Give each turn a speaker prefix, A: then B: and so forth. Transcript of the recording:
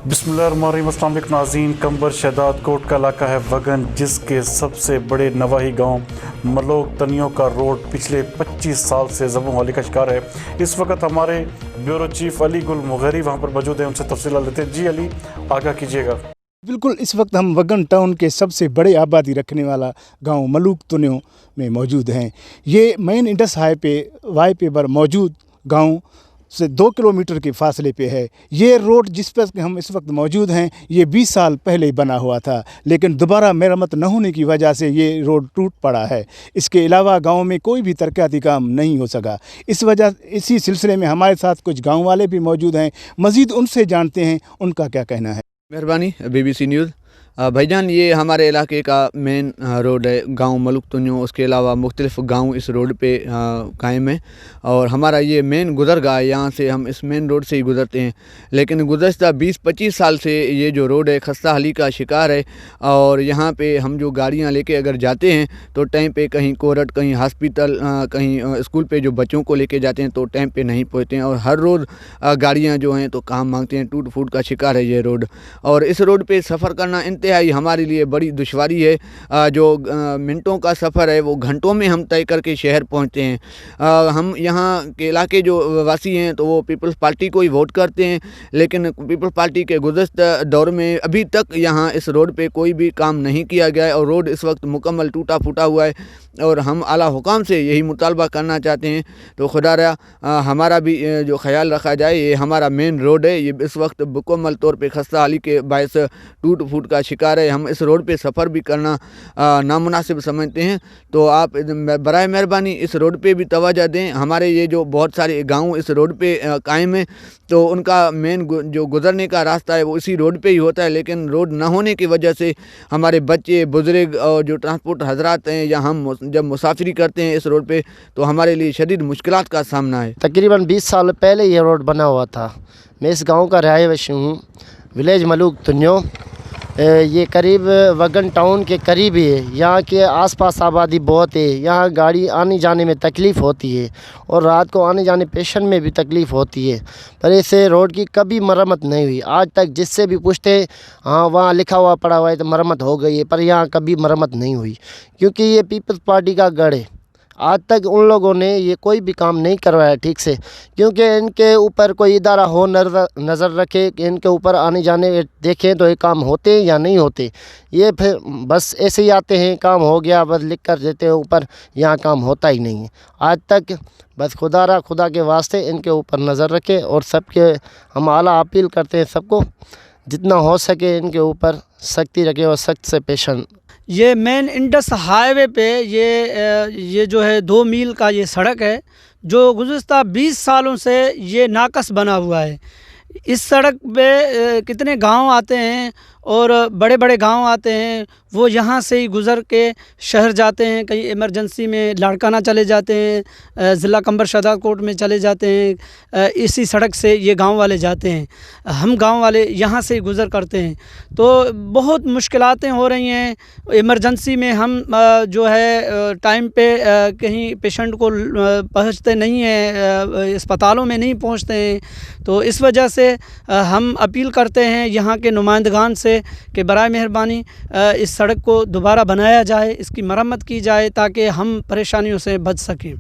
A: बिस्मिल्लाहिर्रहमानिर्रहीम। अस्सलाम वालेकुम नाज़रीन। कंबर शहदाद कोट का इलाका है वगन, जिसके सबसे बड़े नवाही गांव मलोक तनियों का रोड पिछले 25 साल से ज़बों वाली का शिकार है। इस वक्त हमारे ब्यूरो चीफ अली गुल मुगैरी वहाँ पर मौजूद हैं, उनसे तफसील लेते हैं। जी अली, आगाह कीजिएगा।
B: बिल्कुल, इस वक्त हम वगन टाउन के सबसे बड़े आबादी रखने वाला गांव मलूक तनियों में मौजूद हैं। ये मेन इंडस वाई पे पर मौजूद गांव से 2 किलोमीटर के फासले पे है। ये रोड जिस पर हम इस वक्त मौजूद हैं, ये 20 साल पहले बना हुआ था, लेकिन दोबारा मरम्मत न होने की वजह से ये रोड टूट पड़ा है। इसके अलावा गांव में कोई भी तरक्याती काम नहीं हो सका। इसी सिलसिले में हमारे साथ कुछ गांव वाले भी मौजूद हैं। मज़ीद उनसे जानते हैं उनका क्या कहना है।
C: मेहरबानी। BBC news. भाईजान, ये हमारे इलाके का मेन रोड है, गांव मलूक तनियों। उसके अलावा मुख्तलिफ गांव इस रोड पे कायम है और हमारा ये मेन गुज़रगाह है। यहाँ से हम इस मेन रोड से ही गुज़रते हैं, लेकिन गुज़श्ता 20-25 साल से ये जो रोड है खस्ता हाली का शिकार है। और यहाँ पे हम जो गाड़ियाँ लेके अगर जाते हैं तो टाइम पे कहीं कोर्ट, कहीं हॉस्पिटल, कहीं स्कूल पे जो बच्चों को लेके जाते हैं तो टाइम पे नहीं पहुँचते हैं। और हर रोज़ गाड़ियाँ जो हैं तो काम मांगते हैं। टूट फूट का शिकार है ये रोड। और इस रोड पे सफ़र करना इंतहाई हमारे लिए बड़ी दुश्वारी है। जो मिनटों का सफ़र है वो घंटों में हम तय करके शहर पहुंचते हैं। हम यहाँ के इलाके जो वासी हैं तो वो पीपल्स पार्टी को ही वोट करते हैं, लेकिन पीपल्स पार्टी के गुज़श्ता दौर में अभी तक यहाँ इस रोड पे कोई भी काम नहीं किया गया है और रोड इस वक्त मुकम्मल टूटा फूटा हुआ है। और हम आला हुकाम से यही मुतालबा करना चाहते हैं तो खुदा रहा हमारा भी जो ख्याल रखा जाए। ये हमारा मेन रोड है, ये इस वक्त मुकम्मल तौर पे खस्ता हाली के बायस टूट फूट का शिकार है। हम इस रोड पे सफ़र भी करना नामुनासिब समझते हैं, तो आप बराए मेहरबानी इस रोड पे भी तवज्जो दें। हमारे ये जो बहुत सारे गांव इस रोड पे कायम है तो उनका मेन जो गुज़रने का रास्ता है वो इसी रोड पे ही होता है, लेकिन रोड ना होने की वजह से हमारे बच्चे, बुज़ुर्ग और जो ट्रांसपोर्ट हजरात हैं या हम जब मुसाफिरी करते हैं इस रोड पे तो हमारे लिए शदीद मुश्किलात का सामना है।
D: तकरीबन 20 साल पहले ये रोड बना हुआ था। मैं इस गांव का रहायशी हूँ, विलेज मलूक तनियों। ये करीब वगन टाउन के करीब ही है। यहाँ के आसपास आबादी बहुत है। यहाँ गाड़ी आने जाने में तकलीफ़ होती है और रात को आने जाने पेशेंट में भी तकलीफ़ होती है, पर इसे रोड की कभी मरम्मत नहीं हुई आज तक। जिससे भी पूछते हैं हाँ वहाँ लिखा हुआ पड़ा हुआ है तो मरम्मत हो गई है, पर यहाँ कभी मरम्मत नहीं हुई, क्योंकि ये पीपल्स पार्टी का गढ़ है। आज तक उन लोगों ने ये कोई भी काम नहीं करवाया ठीक से, क्योंकि इनके ऊपर कोई इदारा हो नज़र रखे कि इनके ऊपर आने जाने देखें तो ये काम होते हैं या नहीं होते। ये फिर बस ऐसे ही आते हैं, काम हो गया बस लिख कर देते हैं ऊपर, यहाँ काम होता ही नहीं है आज तक। बस खुदा के वास्ते इनके ऊपर नज़र रखे और सबके हम आला अपील करते हैं सबको जितना हो सके इनके ऊपर सख्ती रखे और सख्त से पेश आएं।
E: ये मेन इंडस हाईवे पे ये जो है 2 मील का ये सड़क है जो गुज़श्ता 20 सालों से ये नाकस बना हुआ है। इस सड़क पे कितने गांव आते हैं और बड़े बड़े गांव आते हैं, वो यहाँ से ही गुज़र के शहर जाते हैं। कहीं इमरजेंसी में लाड़काना चले जाते हैं, ज़िला कंबर शहदाद कोट में चले जाते हैं। इसी सड़क से ये गांव वाले जाते हैं, हम गांव वाले यहाँ से ही गुज़र करते हैं। तो बहुत मुश्किलातें हो रही हैं। इमरजेंसी में हम जो है टाइम पे कहीं पेशेंट को पहुँचते नहीं हैं, अस्पतालों में नहीं पहुँचते हैं। तो इस वजह से हम अपील करते हैं यहाँ के नुमाइंदगान से कि बराए मेहरबानी इस सड़क को दोबारा बनाया जाए, इसकी मरम्मत की जाए ताकि हम परेशानियों से बच सकें।